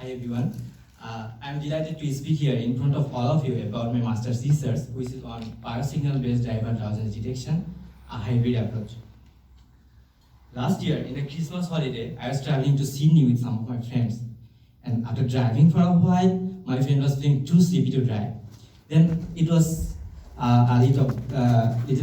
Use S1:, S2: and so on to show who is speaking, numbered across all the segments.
S1: Hi everyone. I'm delighted to speak here in front of all of you about my master's research, which is on biosignal-based driver drowsiness detection, a hybrid approach. Last year, in a Christmas holiday, I was traveling to Sydney with some of my friends. And after driving for a while, my friend was feeling too sleepy to drive. Then it was a little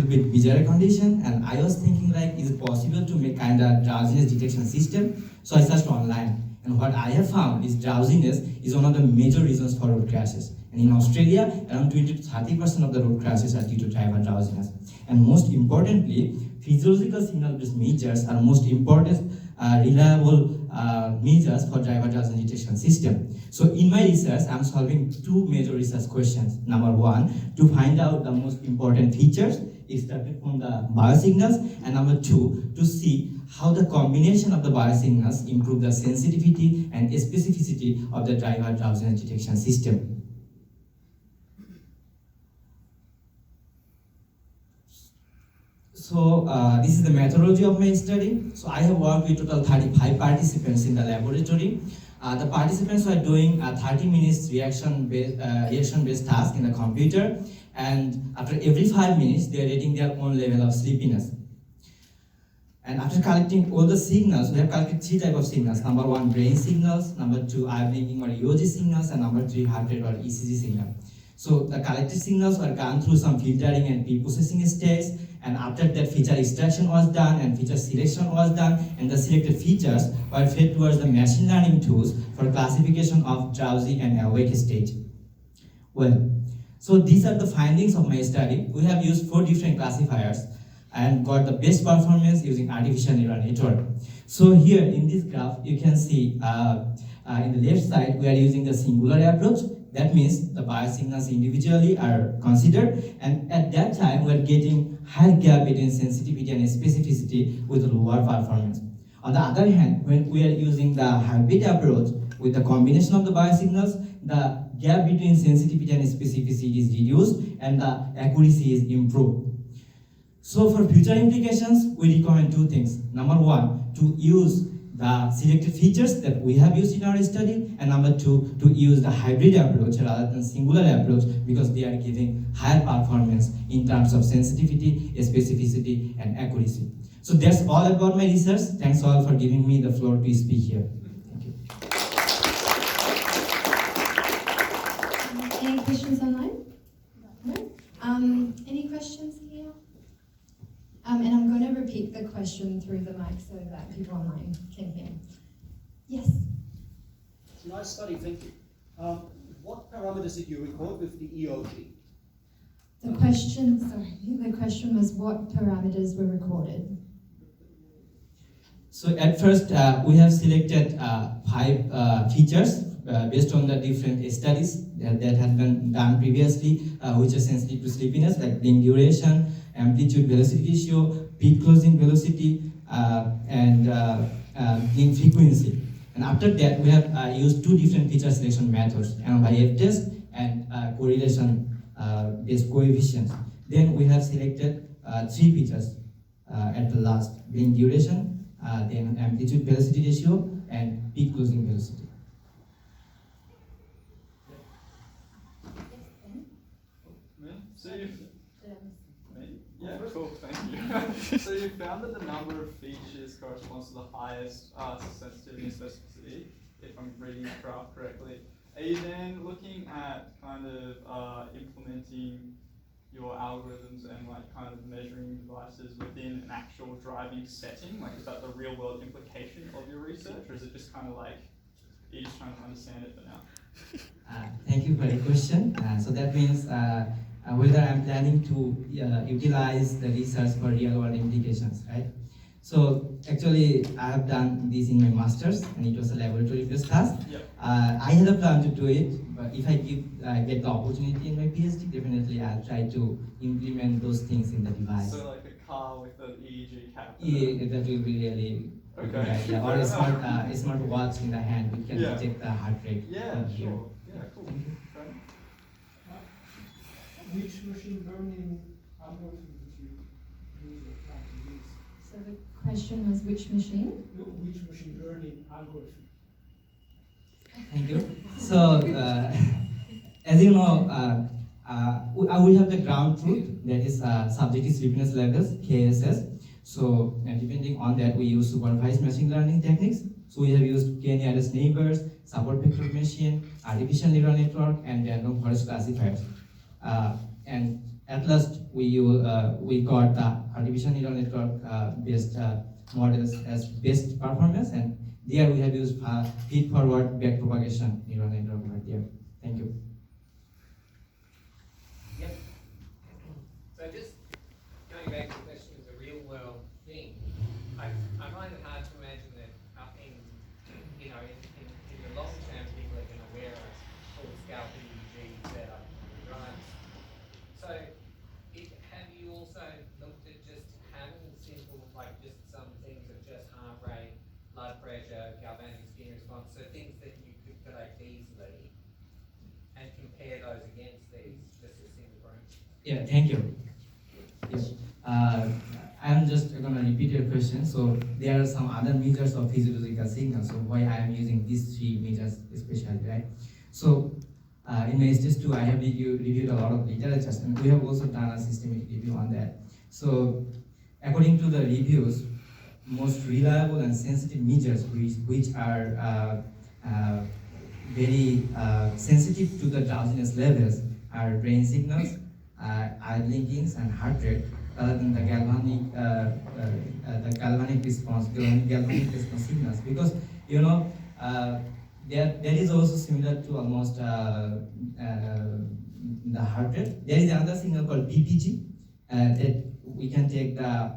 S1: bit bizarre condition, and I was thinking like, is it possible to make kind of drowsiness detection system? So I searched online. And what I have found is drowsiness is one of the major reasons for road crashes. And in Australia, around 20 to 30% of the road crashes are due to driver drowsiness. And most importantly, physiological signal-based measures are most important reliable measures for driver drowsiness detection system. So in my research, I'm solving two major research questions. Number one, to find out the most important features extracted from the biosignals, and number two, to see how the combination of the biosignals improve the sensitivity and specificity of the driver drowsiness detection system. So this is the methodology of my study. So I have worked with total 35 participants in the laboratory. The participants were doing a 30 minutes reaction-based task in the computer, and after every 5 minutes, they are rating their own level of sleepiness. And after collecting all the signals, we have collected three types of signals. Number one, brain signals. Number two, eye blinking or EOG signals. And number three, heart rate or ECG signal. So the collected signals were gone through some filtering and pre-processing steps. And after that, feature extraction was done and feature selection was done. And the selected features were fed towards the machine learning tools for classification of drowsy and awake state. Well, so these are the findings of my study. We have used 4 different classifiers and got the best performance using artificial neural network. So here in this graph, you can see in the left side, we are using the singular approach. That means the biosignals individually are considered, and at that time, we are getting high gap between sensitivity and specificity with lower performance. On the other hand, when we are using the hybrid approach with the combination of the biosignals, the gap between sensitivity and specificity is reduced and the accuracy is improved. So for future implications, we recommend 2 things. Number one, to use the selected features that we have used in our study, and number two, to use the hybrid approach rather than singular approach because they are giving higher performance in terms of sensitivity, specificity, and accuracy. So that's all about my research. Thanks all for giving me the floor to speak here. Thank you.
S2: Any questions online? No? Any questions here? And I'm going to repeat the question through the mic so that people online can hear. Yes?
S3: It's a nice study, thank you. What parameters did you record with the EOG?
S2: The question was what parameters were recorded?
S1: So at first, we have selected 5 features based on the different studies that have been done previously, which are sensitive to sleepiness, like blink duration, amplitude velocity ratio, peak closing velocity, and blink frequency. And after that, we have used 2 different feature selection methods, by F-test and correlation based coefficients. Then we have selected 3 features at the last: blink duration, then amplitude velocity ratio, and peak closing velocity.
S4: Yeah, cool, thank you. So you found that the number of features corresponds to the highest sensitivity and specificity, if I'm reading the graph correctly. Are you then looking at kind of implementing your algorithms and like kind of measuring devices within an actual driving setting? Like, is that the real world implication of your research, or is it just kind of like, you're just trying to understand it for now?
S1: Thank you for the question. So that means whether I'm planning to utilize the research for real-world implications, right? So actually, I have done this in my master's, and it was a laboratory-based task.
S4: Yep.
S1: I had a plan to do it, but if I get the opportunity in my PhD, definitely I'll try to implement those things in the device.
S4: So like a car with an EEG cap?
S1: Yeah, that will be really
S4: okay.
S1: good idea. Or a smart watch in the hand, which can detect the heart rate.
S4: Yeah, sure. Yeah, cool.
S5: Which machine learning algorithm did you use or plan to use?
S2: So the question was which machine?
S5: No, which machine learning algorithm?
S1: Thank you. So, as you know, we have the ground truth, that is subjective sleepiness levels, KSS. So, depending on that, we use supervised machine learning techniques. So, we have used k-nearest neighbors, support vector machine, artificial neural network, and random forest classifiers. And at last, we got the artificial neural network based models as best performance, and there we have used feed-forward backpropagation neural network right there. Thank you.
S6: Yep. So just going back to the question of the real world thing, I find it hard to imagine that in the long term people are going to wear a full scalp EEG setup on the drivers. So have you also looked at just having simple, like just some things of just heart rate, blood pressure, galvanic skin response, so things that you could collect easily and compare those against these, just a single group?
S1: Yeah, thank you. Yes. I'm just going to repeat your question. So there are some other measures of physiological signals. So why I am using these three measures especially, right? So in my stage 2, I have reviewed a lot of literature, and we have also done a systematic review on that. So according to the reviews, most reliable and sensitive measures which are very sensitive to the drowsiness levels are brain signals, eye blinkings, and heart rate, rather than the galvanic response signals. Because you know that is also similar to almost the heart rate. There is another signal called BPG that we can take the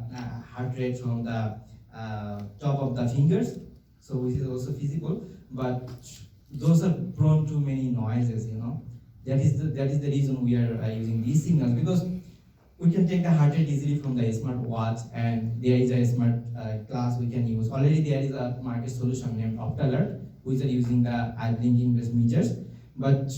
S1: heart rate from the top of the fingers, so which is also feasible, but those are prone to many noises, you know. That is the reason we are using these signals, because we can take the heart rate easily from the smart watch, and there is a smart glass we can use. Already there is a market solution named OptAlert, which are using the eye blinking based meters, but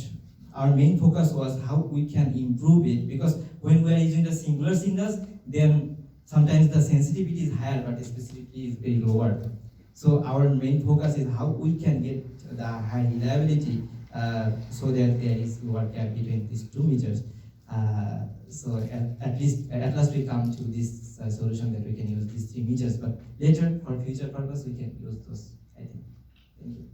S1: our main focus was how we can improve it, because when we are using the singular signals, then sometimes the sensitivity is higher, but the specificity is very lower. So our main focus is how we can get the high reliability so that there is lower gap between these two meters. So at last we come to this solution that we can use these three meters, but later for future purpose we can use those, I think. Thank you.